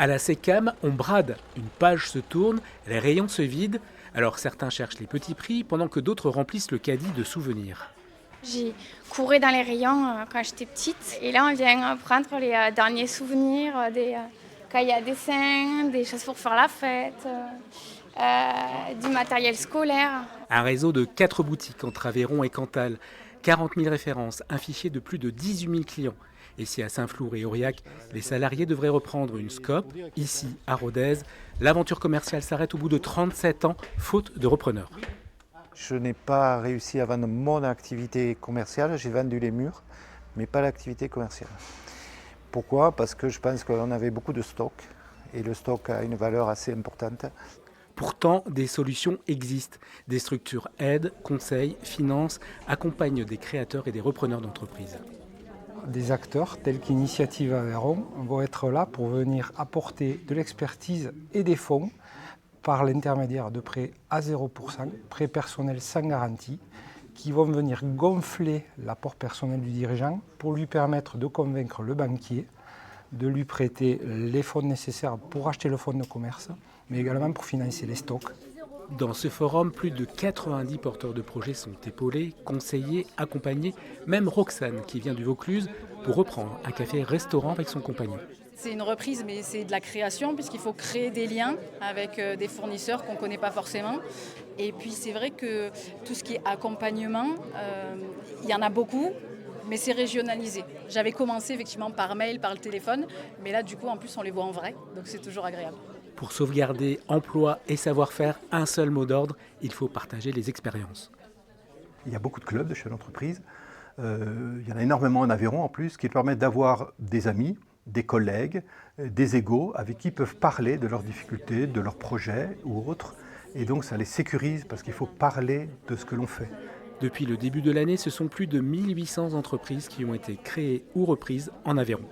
À la SECAM, on brade, une page se tourne, les rayons se vident, alors certains cherchent les petits prix pendant que d'autres remplissent le caddie de souvenirs. J'ai couru dans les rayons quand j'étais petite. Et là, on vient prendre les derniers souvenirs, des cahiers à dessin, des choses pour faire la fête, du matériel scolaire. Un réseau de 4 boutiques entre Aveyron et Cantal, 40 000 références, un fichier de plus de 18 000 clients. Et si à Saint-Flour et Aurillac, les salariés devraient reprendre une scope, ici, à Rodez, l'aventure commerciale s'arrête au bout de 37 ans, faute de repreneurs. Je n'ai pas réussi à vendre mon activité commerciale, j'ai vendu les murs, mais pas l'activité commerciale. Pourquoi ? Parce que je pense qu'on avait beaucoup de stock, et le stock a une valeur assez importante. Pourtant, des solutions existent. Des structures aident, conseillent, financent, accompagnent des créateurs et des repreneurs d'entreprises. Des acteurs tels qu'Initiative Aveyron vont être là pour venir apporter de l'expertise et des fonds par l'intermédiaire de prêts à 0%, prêts personnels sans garantie, qui vont venir gonfler l'apport personnel du dirigeant pour lui permettre de convaincre le banquier de lui prêter les fonds nécessaires pour acheter le fonds de commerce, mais également pour financer les stocks. Dans ce forum, plus de 90 porteurs de projets sont épaulés, conseillés, accompagnés, même Roxane qui vient du Vaucluse pour reprendre un café-restaurant avec son compagnon. C'est une reprise, mais c'est de la création puisqu'il faut créer des liens avec des fournisseurs qu'on ne connaît pas forcément. Et puis c'est vrai que tout ce qui est accompagnement, il y en a beaucoup, mais c'est régionalisé. J'avais commencé effectivement par mail, par le téléphone, mais là du coup en plus on les voit en vrai, donc c'est toujours agréable. Pour sauvegarder emploi et savoir-faire, un seul mot d'ordre, il faut partager les expériences. Il y a beaucoup de clubs de chefs d'entreprise. Il y en a énormément en Aveyron en plus, qui permettent d'avoir des amis, des collègues, des égaux avec qui ils peuvent parler de leurs difficultés, de leurs projets ou autres. Et donc ça les sécurise parce qu'il faut parler de ce que l'on fait. Depuis le début de l'année, ce sont plus de 1800 entreprises qui ont été créées ou reprises en Aveyron.